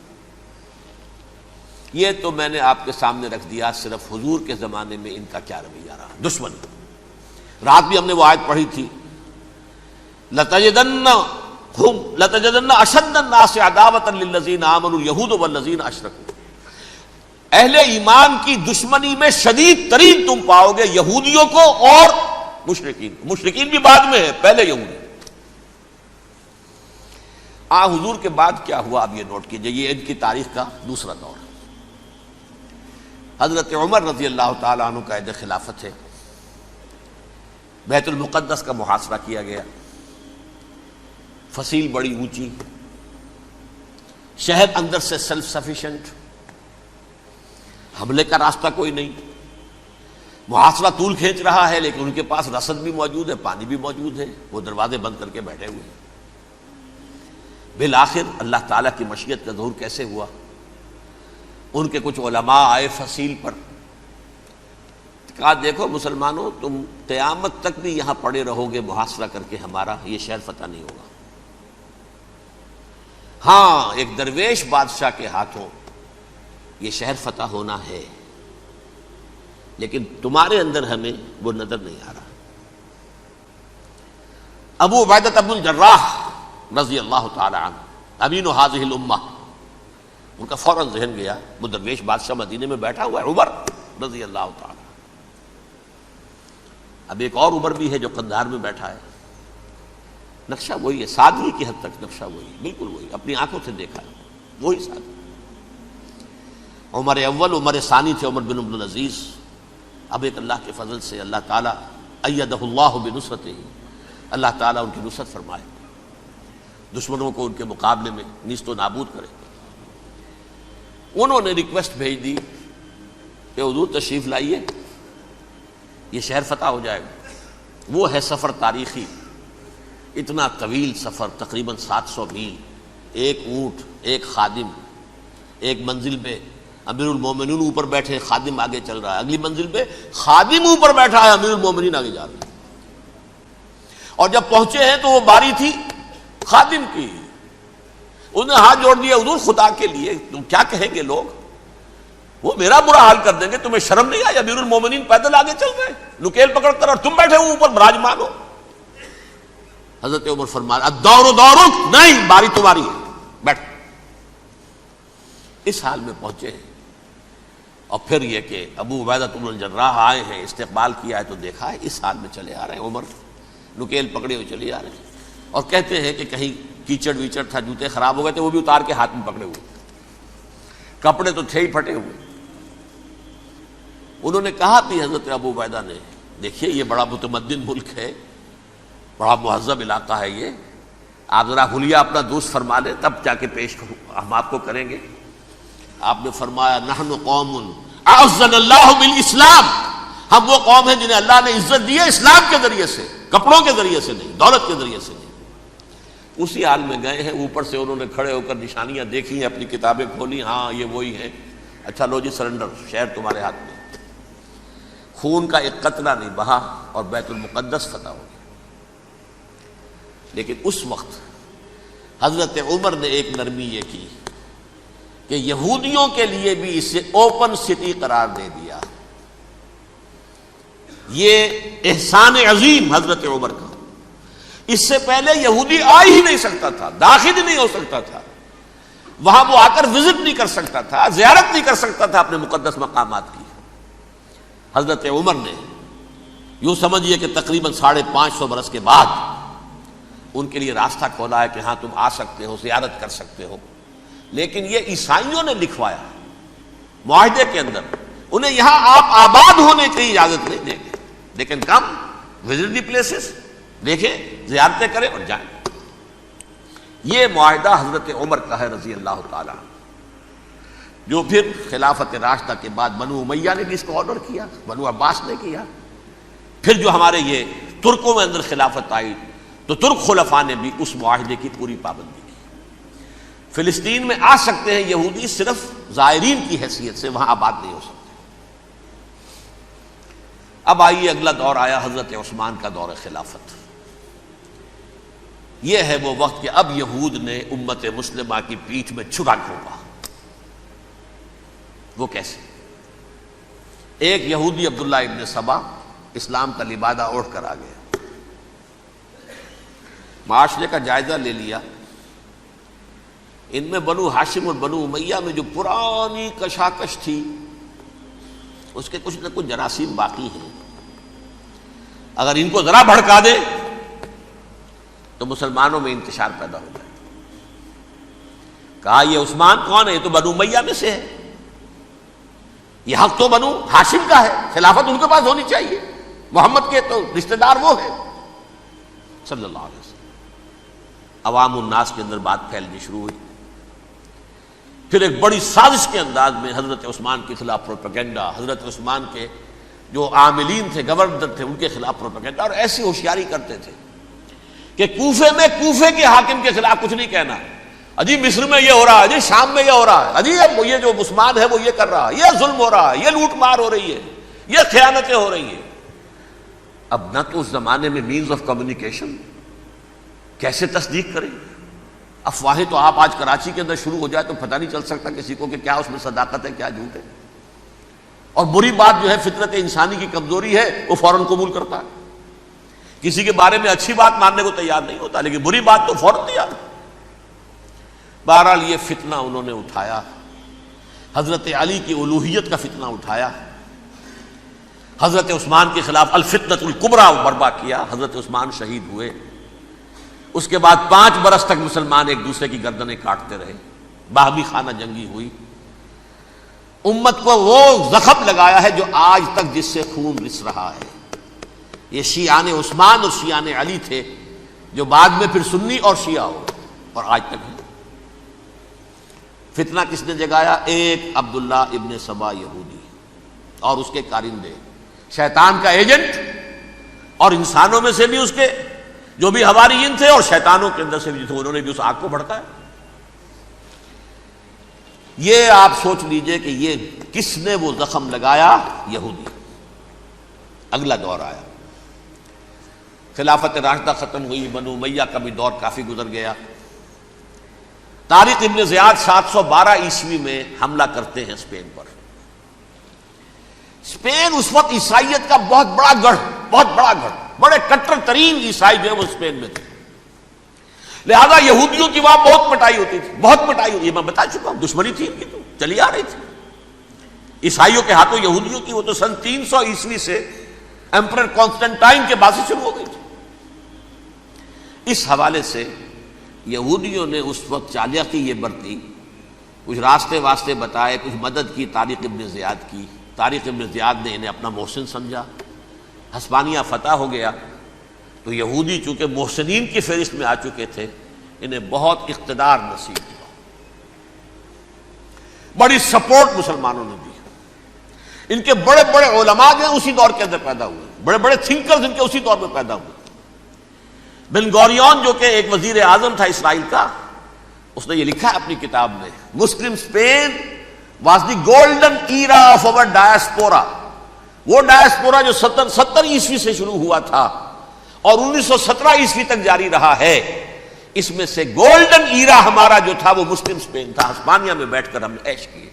یہ تو میں نے آپ کے سامنے رکھ دیا صرف حضور کے زمانے میں ان کا کیا رویہ رہا. دشمن، رات بھی ہم نے وہ آیت پڑھی تھی، لَتَجِدَنَّ أَشَدَّ النَّاسِ عَدَاوَةً لِلَّذِينَ آمَنُوا الْيَهُودُ وَالَّذِينَ أَشْرَكُوا. اہل ایمان کی دشمنی میں شدید ترین تم پاؤ گے یہودیوں کو اور مشرکین. مشرکین بھی بعد میں ہے، پہلے یہودی. حضور کے بعد کیا ہوا اب یہ نوٹ کیجئے، یہ ان کی تاریخ کا دوسرا دور. حضرت عمر رضی اللہ تعالی عنہ کا عہد خلافت ہے. بیت المقدس کا محاصرہ کیا گیا، فصیل بڑی اونچی، شہر اندر سے سیلف سفیشینٹ، حملے کا راستہ کوئی نہیں، محاصرہ طول کھینچ رہا ہے، لیکن ان کے پاس رسد بھی موجود ہے، پانی بھی موجود ہے، وہ دروازے بند کر کے بیٹھے ہوئے ہیں. بالآخر اللہ تعالیٰ کی مشیت کا ظہور کیسے ہوا؟ ان کے کچھ علماء آئے فصیل پر، کہا دیکھو مسلمانوں، تم قیامت تک بھی یہاں پڑے رہو گے محاصرہ کر کے ہمارا، یہ شہر فتح نہیں ہوگا. ہاں ایک درویش بادشاہ کے ہاتھوں یہ شہر فتح ہونا ہے، لیکن تمہارے اندر ہمیں وہ نظر نہیں آ رہا. ابو عبیدہ بن الجراح رضی اللہ تعالی عنہ، امین هذه الامہ، ان کا فوراً ذہن گیا وہ درویش بادشاہ مدینے میں بیٹھا ہوا ہے، عمر رضی اللہ تعالی. اب ایک اور عمر بھی ہے جو قندھار میں بیٹھا ہے. نقشہ وہی ہے، سادگی کی حد تک نقشہ وہی، بالکل وہی، اپنی آنکھوں سے دیکھا ہے وہی سادگی. عمر اول، عمر ثانی تھے عمر بن عبد العزیز. اب ایک اللہ کے فضل سے اللہ تعالیٰ ایدہ اللہ بنصرتہ، اللہ تعالیٰ ان کی نصرت فرمائے، دشمنوں کو ان کے مقابلے میں نیست و نابود کرے. انہوں نے ریکویسٹ بھیج دی کہ حضور تشریف لائیے، یہ شہر فتح ہو جائے گا. وہ ہے سفر تاریخی، اتنا طویل سفر، تقریباً 700 میل، ایک اونٹ، ایک خادم، ایک منزل پہ امیر المومنین اوپر بیٹھے، خادم آگے چل رہا ہے، اگلی منزل پہ خادم اوپر بیٹھا ہے، امیر المومنین آگے جا رہے ہیں. اور جب پہنچے ہیں تو وہ باری تھی خادم کی. انہوں نے ہاتھ جوڑ دیا، حضور خدا کے لیے تم کیا کہیں گے لوگ، وہ میرا برا حال کر دیں گے، تمہیں شرم نہیں آئی؟ امیر المومنین پیدل آگے چل رہے ہیں نکیل پکڑ کر، اور تم بیٹھے ہو اوپر براجمان ہو. حضرت عمر فرمایا الدور دورک، نہیں باری تمہاری ہے، بیٹھ. اس حال میں پہنچے ہیں. اور پھر یہ کہ ابو عبیدہ بن الجراح آئے ہیں، استقبال کیا ہے تو دیکھا ہے اس حال میں چلے آ رہے ہیں. عمر نکیل پکڑے ہوئے چلے آ رہے ہیں، اور کہتے ہیں کہ کہیں کیچڑ ویچڑ تھا، جوتے خراب ہو گئے تھے، وہ بھی اتار کے ہاتھ میں پکڑے ہوئے، کپڑے تو تھے ہی پھٹے ہوئے. انہوں نے کہا بھی حضرت ابو عبیدہ نے، دیکھیے یہ بڑا متمدن ملک ہے، بڑا مہذب علاقہ ہے، یہ آپ ذرا حلیہ اپنا دوست فرما لیں تب جا کے پیش ہم آپ کو کریں گے. آپ نے فرمایا نحن قوم اعزنا اللہ بالاسلام، ہم وہ قوم ہیں جنہیں اللہ نے عزت دی ہے اسلام کے ذریعے سے، کپڑوں کے ذریعے سے نہیں، دولت کے ذریعے سے نہیں. اسی حال میں گئے ہیں. اوپر سے انہوں نے کھڑے ہو کر نشانیاں دیکھی ہیں، اپنی کتابیں کھولی، ہاں یہ وہی ہے. اچھا لو جی سرنڈر، شہر تمہارے ہاتھ میں. خون کا ایک قطرہ نہیں بہا اور بیت المقدس فتح ہو گیا. لیکن اس وقت حضرت عمر نے ایک نرمی یہ کی کہ یہودیوں کے لیے بھی اسے اوپن سٹی قرار دے دیا. یہ احسان عظیم حضرت عمر کا. اس سے پہلے یہودی آ ہی نہیں سکتا تھا، داخل ہی نہیں ہو سکتا تھا، وہاں وہ آ کر وزٹ نہیں کر سکتا تھا، زیارت نہیں کر سکتا تھا اپنے مقدس مقامات کی. حضرت عمر نے یوں سمجھیے کہ تقریباً 550 برس کے بعد ان کے لیے راستہ کھولا ہے کہ ہاں تم آ سکتے ہو، زیارت کر سکتے ہو. لیکن یہ عیسائیوں نے لکھوایا معاہدے کے اندر، انہیں یہاں آپ آباد ہونے کی اجازت نہیں دیں گے، لیکن کم وزٹ دی پلیسز، دیکھیں زیارتیں کریں اور جائیں. یہ معاہدہ حضرت عمر کا ہے رضی اللہ تعالیٰ. جو پھر خلافت راشدہ کے بعد بنو امیہ نے بھی اس کو آرڈر کیا، بنو عباس نے کیا. پھر جو ہمارے یہ ترکوں میں اندر خلافت آئی تو ترک خلفاء نے بھی اس معاہدے کی پوری پابندی کی. فلسطین میں آ سکتے ہیں یہودی صرف زائرین کی حیثیت سے، وہاں آباد نہیں ہو سکتے. اب آئیے اگلا دور آیا حضرت عثمان کا دور خلافت. یہ ہے وہ وقت کہ اب یہود نے امت مسلمہ کی پیٹھ میں چھرا گھونپا. وہ کیسے؟ ایک یہودی عبداللہ ابن سبا اسلام کا لبادہ اوڑھ کر آ گیا، معاشرے کا جائزہ لے لیا. ان میں بنو ہاشم اور بنو امیہ میں جو پرانی کشاکش تھی اس کے کچھ نہ کچھ جراثیم باقی ہیں. اگر ان کو ذرا بھڑکا دے تو مسلمانوں میں انتشار پیدا ہو جائے. کہا یہ عثمان کون ہے؟ یہ تو بنو امیہ میں سے ہے، یہ حق تو بنو ہاشم کا ہے، خلافت ان کے پاس ہونی چاہیے، محمد کے تو رشتہ دار وہ ہے صلی اللہ علیہ وسلم. عوام الناس کے اندر بات پھیلنی شروع ہوئی. پھر ایک بڑی سازش کے انداز میں حضرت عثمان کے خلاف پروپیگنڈا، حضرت عثمان کے جو عاملین تھے، گورنر تھے، ان کے خلاف پروپیگنڈا. اور ایسی ہوشیاری کرتے تھے کہ کوفے میں کوفے کے حاکم کے خلاف کچھ نہیں کہنا. اجی مصر میں یہ ہو رہا ہے، اجی شام میں یہ ہو رہا ہے، اجی یہ جو عثمان ہے وہ یہ کر رہا ہے، یہ ظلم ہو رہا ہے، یہ لوٹ مار ہو رہی ہے، یہ خیانتیں ہو رہی ہیں. اب نہ تو اس زمانے میں مینز آف کمیونیکیشن، کیسے تصدیق کریں؟ افواہیں تو آپ آج کراچی کے اندر شروع ہو جائے تو پتہ نہیں چل سکتا کسی کو کہ کیا اس میں صداقت ہے کیا جھوٹ ہے. اور بری بات جو ہے فطرت انسانی کی کمزوری ہے، وہ فوراً قبول کرتا ہے. کسی کے بارے میں اچھی بات ماننے کو تیار نہیں ہوتا، لیکن بری بات تو فوراً تیار. بہرحال یہ فتنہ انہوں نے اٹھایا، حضرت علی کی الوہیت کا فتنہ اٹھایا، حضرت عثمان کے خلاف الفتنۃ الکبریٰ برپا کیا. حضرت عثمان شہید ہوئے. اس کے بعد 5 برس تک مسلمان ایک دوسرے کی گردنیں کاٹتے رہے، باہمی خانہ جنگی ہوئی. امت کو وہ زخم لگایا ہے جو آج تک جس سے خون رس رہا ہے. یہ شیعان عثمان اور شیعان علی تھے جو بعد میں پھر سنی اور شیعہ ہو اور آج تک ہے. فتنہ کس نے جگایا؟ ایک عبداللہ ابن سبا یہودی اور اس کے کارندے، شیطان کا ایجنٹ، اور انسانوں میں سے بھی اس کے جو بھی حواریین تھے اور شیطانوں کے اندر سے بھی تھے، انہوں نے بھی اس آگ کو بھڑکایا. یہ آپ سوچ لیجئے کہ یہ کس نے وہ زخم لگایا؟ یہودی. اگلا دور آیا، خلافت راشدہ ختم ہوئی، بنو امیہ کا بھی دور کافی گزر گیا. طارق ابن زیاد 712 عیسوی میں حملہ کرتے ہیں اسپین پر. اسپین اس وقت عیسائیت کا بہت بڑا گڑھ، بڑے کٹر ترین عیسائی جو ہے وہ اسپین میں تھے. لہذا یہودیوں کی وہاں بہت پٹائی ہوتی تھی، بہت پٹائی ہوتی. یہ میں بتا چکا ہوں، دشمنی تھی ان کی تو چلی آ رہی تھی عیسائیوں کے ہاتھوں یہودیوں کی. وہ تو سن 300 عیسوی سے ایمپرر کانسٹنٹائن کے بعد سے شروع ہو گئی تھی. اس حوالے سے یہودیوں نے اس وقت چالاکی یہ برتی، کچھ راستے واسطے بتائے، کچھ مدد کی طارق ابن زیاد کی. طارق ابن زیاد نے انہیں اپنا محسن سمجھا. ہسپانیہ فتح ہو گیا تو یہودی چونکہ محسنین کی فہرست میں آ چکے تھے، انہیں بہت اقتدار نصیب ہوا، بڑی سپورٹ مسلمانوں نے دی. ان کے بڑے بڑے علماء جو اسی دور کے اندر پیدا ہوئے، بڑے بڑے تھنکرز ان کے اسی دور میں پیدا ہوئے. بن گوریون جو کہ ایک وزیر اعظم تھا اسرائیل کا، اس نے یہ لکھا ہے اپنی کتاب میں، Muslim Spain was the golden era of our diaspora. وہ ڈائسپورا جو 70 عیسوی سے شروع ہوا تھا اور 1917 عیسوی تک جاری رہا ہے، اس میں سے گولڈن ایرا ہمارا جو تھا وہ مسلم اسپین تھا. ہسپانیہ میں بیٹھ کر ہم نے عیش کیے.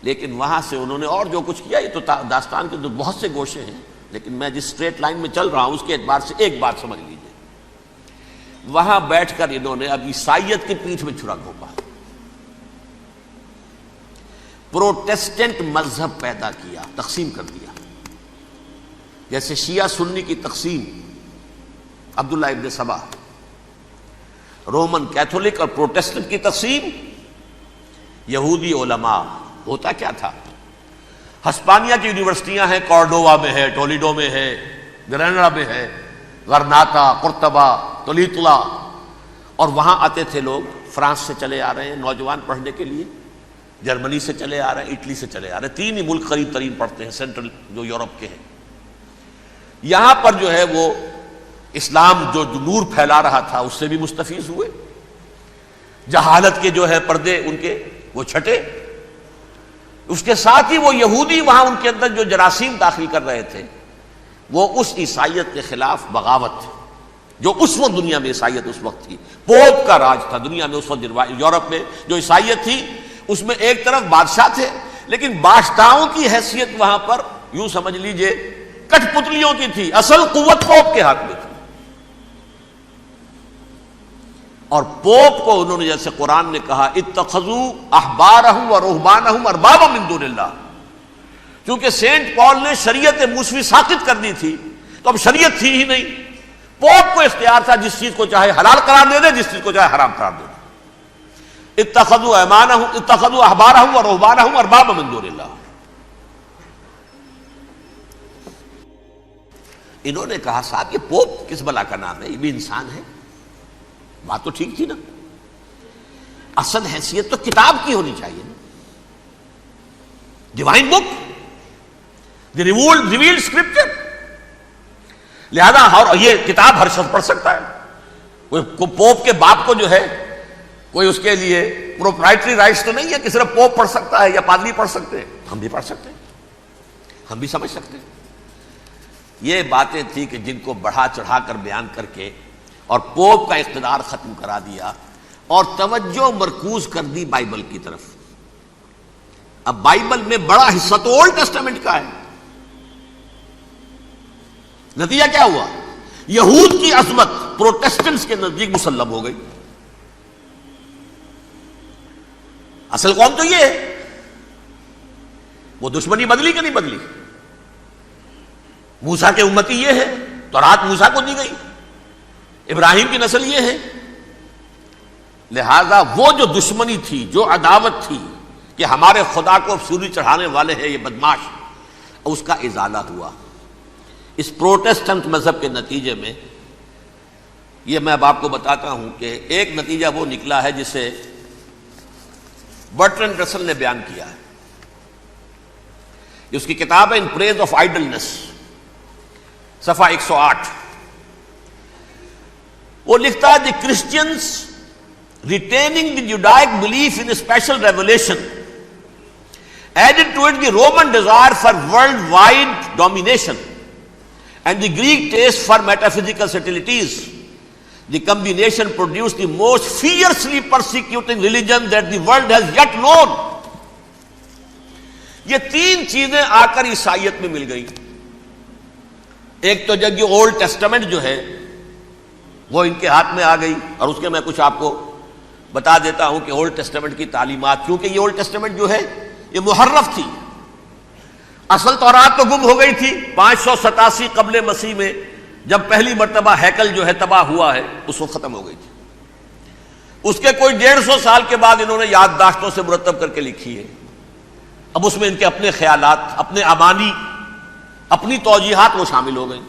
لیکن وہاں سے انہوں نے اور جو کچھ کیا، یہ تو داستان کے بہت سے گوشے ہیں، لیکن میں جس اسٹریٹ لائن میں چل رہا ہوں اس کے اعتبار سے ایک بات سمجھ لیجیے. وہاں بیٹھ کر انہوں نے اب عیسائیت کی پیٹھ میں چھرا گھونپا، پروٹیسٹنٹ مذہب پیدا کیا، تقسیم کر دیا. جیسے شیعہ سنی کی تقسیم، عبداللہ ابن سبا، رومن کیتھولک اور پروٹیسٹنٹ کی تقسیم، یہودی علماء. ہوتا کیا تھا؟ ہسپانیہ کی یونیورسٹیاں ہیں، کارڈووا میں ہے، ٹولیڈو میں ہے، گریناڈا میں ہے، غرناطہ، قرطبہ، تولیتلا، اور وہاں آتے تھے لوگ فرانس سے چلے آ رہے ہیں نوجوان پڑھنے کے لیے، جرمنی سے چلے آ رہے ہیں، اٹلی سے چلے آ رہے ہیں، 3 ہی ملک قریب ترین پڑھتے ہیں سینٹرل جو یورپ کے ہیں۔ یہاں پر جو ہے وہ اسلام جو نور پھیلا رہا تھا اس سے بھی مستفیض ہوئے، جہالت کے جو ہے پردے ان کے وہ چھٹے، اس کے ساتھ ہی وہ یہودی وہاں ان کے اندر جو جراثیم داخل کر رہے تھے وہ اس عیسائیت کے خلاف بغاوت تھی جو اس وقت دنیا میں عیسائیت اس وقت تھی۔ پوپ کا راج تھا دنیا میں اس وقت، یورپ میں جو عیسائیت تھی اس میں ایک طرف بادشاہ تھے، لیکن بادشاہوں کی حیثیت وہاں پر یوں سمجھ لیجئے کٹ پتلیوں کی تھی، اصل قوت پوپ کے ہاتھ میں تھی۔ اور پوپ کو انہوں نے جیسے قرآن نے کہا اتخذوا احبارهم ورهبانهم اربابا من دون اللہ، کیونکہ سینٹ پال نے شریعت موسوی ساقط کر دی تھی تو اب شریعت تھی ہی نہیں، پوپ کو اختیار تھا جس چیز کو چاہے حلال قرار دے دے، جس چیز کو چاہے حرام قرار دے دے۔ اتخذوا احبارهم ورهبانهم اربابا من دون اللہ۔ انہوں نے کہا صاحب یہ پوپ کس بلا کا نام ہے، یہ بھی انسان ہے۔ بات تو ٹھیک تھی نا، اصل حیثیت تو کتاب کی ہونی چاہیے نا، ڈیوائن بک، دی ریویلڈ اسکرپچر۔ لہذا اور یہ کتاب ہر شخص پڑھ سکتا ہے، کوئی پوپ کے باپ کو جو ہے کوئی اس کے لیے پروپرائٹری رائٹس تو نہیں ہے کہ صرف پوپ پڑھ سکتا ہے یا پادری پڑھ سکتے ہیں، ہم بھی پڑھ سکتے ہیں، ہم بھی سمجھ سکتے ہیں۔ یہ باتیں تھی کہ جن کو بڑھا چڑھا کر بیان کر کے اور پوپ کا اقتدار ختم کرا دیا اور توجہ مرکوز کر دی بائبل کی طرف۔ اب بائبل میں بڑا حصہ تو اولڈ ٹیسٹامنٹ کا ہے۔ نتیجہ کیا ہوا؟ یہود کی عظمت پروٹیسٹنٹس کے نزدیک مسلم ہو گئی۔ اصل قوم تو یہ ہے، وہ دشمنی بدلی کہ نہیں بدلی؟ موسیٰ کے امتی یہ ہے، تورات موسیٰ کو دی گئی، ابراہیم کی نسل یہ ہے۔ لہذا وہ جو دشمنی تھی، جو عداوت تھی کہ ہمارے خدا کو سولی چڑھانے والے ہیں یہ بدماش، اس کا ازالہ ہوا اس پروٹیسٹنٹ مذہب کے نتیجے میں۔ یہ میں اب آپ کو بتاتا ہوں کہ ایک نتیجہ وہ نکلا ہے جسے برٹرنڈ رسل نے بیان کیا ہے، اس کی کتاب ہے ان پریز آف آئیڈلنس، صفحہ 108۔ وہ لکھتا ہے the Christians retaining the Judaic belief in special revelation added to it the Roman desire for worldwide domination and the Greek taste for metaphysical subtleties. The combination produce the most fiercely persecuting religion that the world has yet known. یہ 3 چیزیں آ کر عیسائیت میں مل گئی۔ ایک تو جب یہ اولڈ ٹیسٹامنٹ جو ہے وہ ان کے ہاتھ میں آ گئی، اور اس کے میں کچھ آپ کو بتا دیتا ہوں کہ اولڈ ٹیسٹامنٹ کی تعلیمات، کیونکہ یہ اولڈ ٹیسٹامنٹ جو ہے یہ محرف تھی، اصل تورات تو گم ہو گئی تھی 587 قبل مسیح میں، جب پہلی مرتبہ ہیکل جو ہے تباہ ہوا ہے اس وقت ختم ہو گئی تھی۔ اس کے کوئی 150 سال کے بعد انہوں نے یادداشتوں سے مرتب کر کے لکھی ہے۔ اب اس میں ان کے اپنے خیالات، اپنے امانی، اپنی توجیحات وہ شامل ہو گئیں۔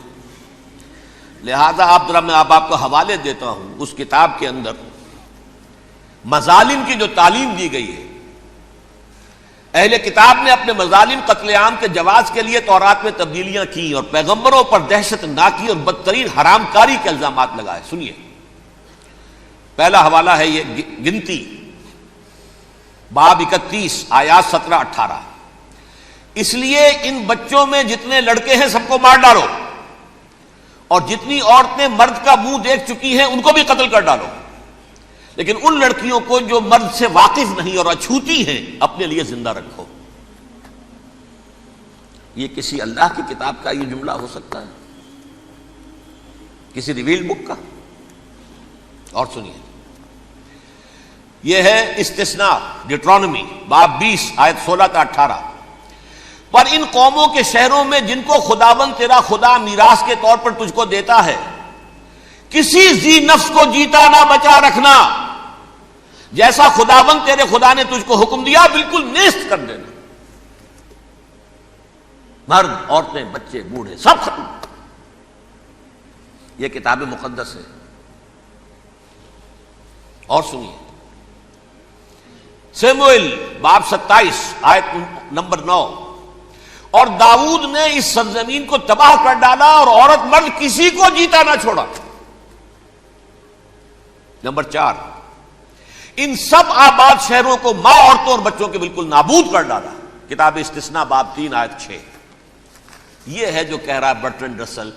لہذا میں آپ کو حوالے دیتا ہوں اس کتاب کے اندر مظالم کی جو تعلیم دی گئی ہے۔ اہل کتاب نے اپنے مظالم قتل عام کے جواز کے لیے تورات میں تبدیلیاں کی اور پیغمبروں پر دہشت ناکی اور بدترین حرام کاری کے الزامات لگائے۔ سنیے، پہلا حوالہ ہے یہ گنتی باب 31 آیات 17-18۔ اس لیے ان بچوں میں جتنے لڑکے ہیں سب کو مار ڈالو، اور جتنی عورتیں مرد کا منہ دیکھ چکی ہیں ان کو بھی قتل کر ڈالو، لیکن ان لڑکیوں کو جو مرد سے واقف نہیں اور اچھوتی ہیں اپنے لیے زندہ رکھو۔ یہ کسی اللہ کی کتاب کا یہ جملہ ہو سکتا ہے؟ کسی ریویلڈ بک کا؟ اور سنیے، یہ ہے استثناء ڈیٹرانومی باب 20 آیت 16-18۔ پر ان قوموں کے شہروں میں جن کو خداوند تیرا خدا میراث کے طور پر تجھ کو دیتا ہے، کسی ذی نفس کو جیتا نہ بچا رکھنا، جیسا خداوند تیرے خدا نے تجھ کو حکم دیا بالکل نیست کر دینا۔ مرد، عورتیں، بچے، بوڑھے سب ختم۔ یہ کتاب مقدس ہے۔ اور سنیے، سیموئیل باب 27 آیت نمبر 9. اور داؤد نے اس سرزمین کو تباہ کر ڈالا اور عورت مرد کسی کو جیتا نہ چھوڑا. نمبر 4، ان سب آباد شہروں کو ماں، عورتوں اور بچوں کے بالکل نابود کر ڈالا. کتاب استثناء باب 3 آیت 6. یہ ہے جو کہہ رہا ہے برٹرنڈ رسل.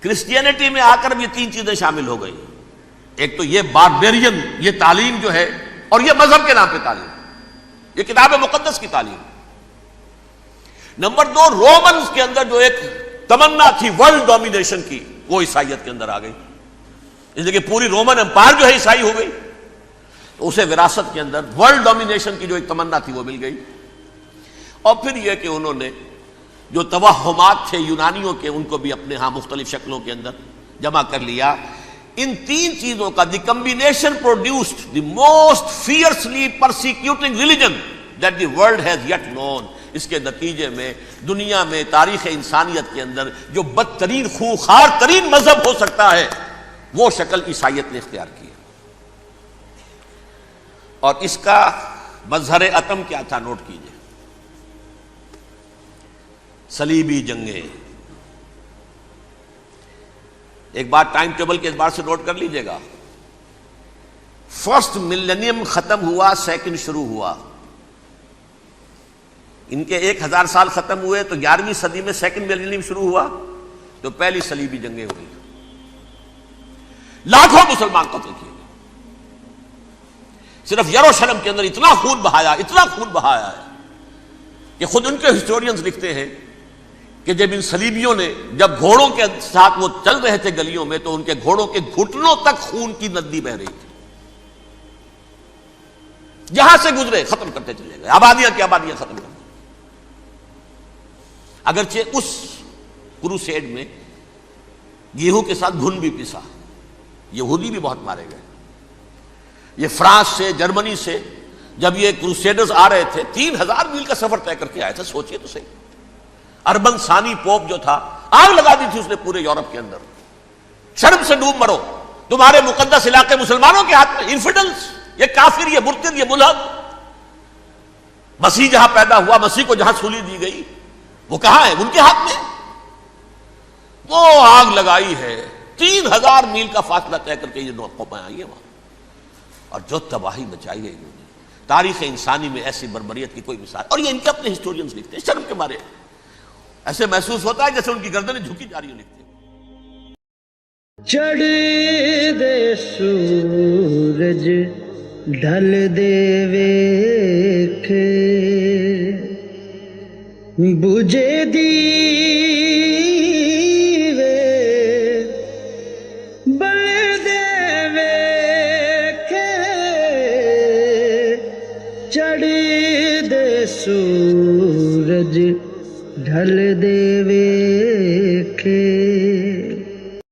کرسچینٹی میں آ کر اب یہ 3 چیزیں شامل ہو گئی. ایک تو یہ باربیرین، یہ تعلیم جو ہے، اور یہ مذہب کے نام پہ تعلیم، یہ کتاب مقدس کی تعلیم. نمبر 2، رومنز کے اندر جو ایک تمنا تھی ورلڈ ڈومینیشن کی، وہ عیسائیت کے اندر آ گئی. اس لیے کہ پوری رومن امپائر جو ہے عیسائی ہو گئی، تو اسے وراثت کے اندر ورلڈ ڈومینیشن کی جو ایک تمنا تھی وہ مل گئی. اور پھر یہ کہ انہوں نے جو توہمات تھے یونانیوں کے، ان کو بھی اپنے ہاں مختلف شکلوں کے اندر جمع کر لیا. ان 3 چیزوں کا the combination produced the most fiercely persecuting religion that the world has yet known. اس کے نتیجے میں دنیا میں تاریخ انسانیت کے اندر جو بدترین خوخار ترین مذہب ہو سکتا ہے، وہ شکل عیسائیت نے اختیار کی. اور اس کا مظہر عتم کیا تھا؟ نوٹ کیجئے، صلیبی جنگیں. ایک بات ٹائم ٹیبل کے اعتبار سے نوٹ کر لیجئے گا. فرسٹ ملینیم ختم ہوا، سیکنڈ شروع ہوا. ان کے 1000 سال ختم ہوئے تو 11ویں صدی میں سیکنڈ ملینیم شروع ہوا، تو پہلی صلیبی جنگیں ہوئی. لاکھوں مسلمان قتل کیے. صرف یروشلم کے اندر اتنا خون بہایا ہے کہ خود ان کے ہسٹورینز لکھتے ہیں کہ جب ان صلیبیوں نے جب گھوڑوں کے ساتھ وہ چل رہے تھے گلیوں میں، تو ان کے گھوڑوں کے گھٹنوں تک خون کی ندی بہ رہی تھی. جہاں سے گزرے ختم کرتے چلے گئے، آبادیاں کی آبادیاں ختم کرتے. اگرچہ اس کروسیڈ میں گیہوں کے ساتھ گھن بھی پسا، یہودی بھی بہت مارے گئے. یہ فرانس سے، جرمنی سے جب یہ کروسیڈرز آ رہے تھے، 3000 میل کا سفر طے کر کے آئے تھے. سوچئے تو صحیح. اربن ثانی پوپ جو تھا، آگ لگا دی تھی اس نے پورے یورپ کے اندر. شرم سے ڈوب مرو، تمہارے مقدس علاقے مسلمانوں کے ہاتھ میں. انفیڈلز، یہ کافر، یہ مرتد، یہ ملحد. مسیح جہاں پیدا ہوا، مسیح کو جہاں سولی دی گئی، وہ کہاں ہے؟ ان کے ہاتھ میں. وہ آگ لگائی ہے، 3000 میل کا فاصلہ طے کر کے یہ قومیں آئی ہیں وہاں. اور جو تباہی مچائی ہے انہوں نے، تاریخ انسانی میں ایسی بربریت کی کوئی مثال. اور یہ ان کے اپنے ہسٹورینز لکھتے ہیں. شرم کے مارے ایسے محسوس ہوتا ہے جیسے ان کی گردنیں جھکی جا رہی ہیں. لکھتے ہیں، چڑھ دے سورج ڈھل دے ویکھے، بجھے دیوے بل دے ویکھے، چڑھ دے سورج ڈھل دے ویکھے.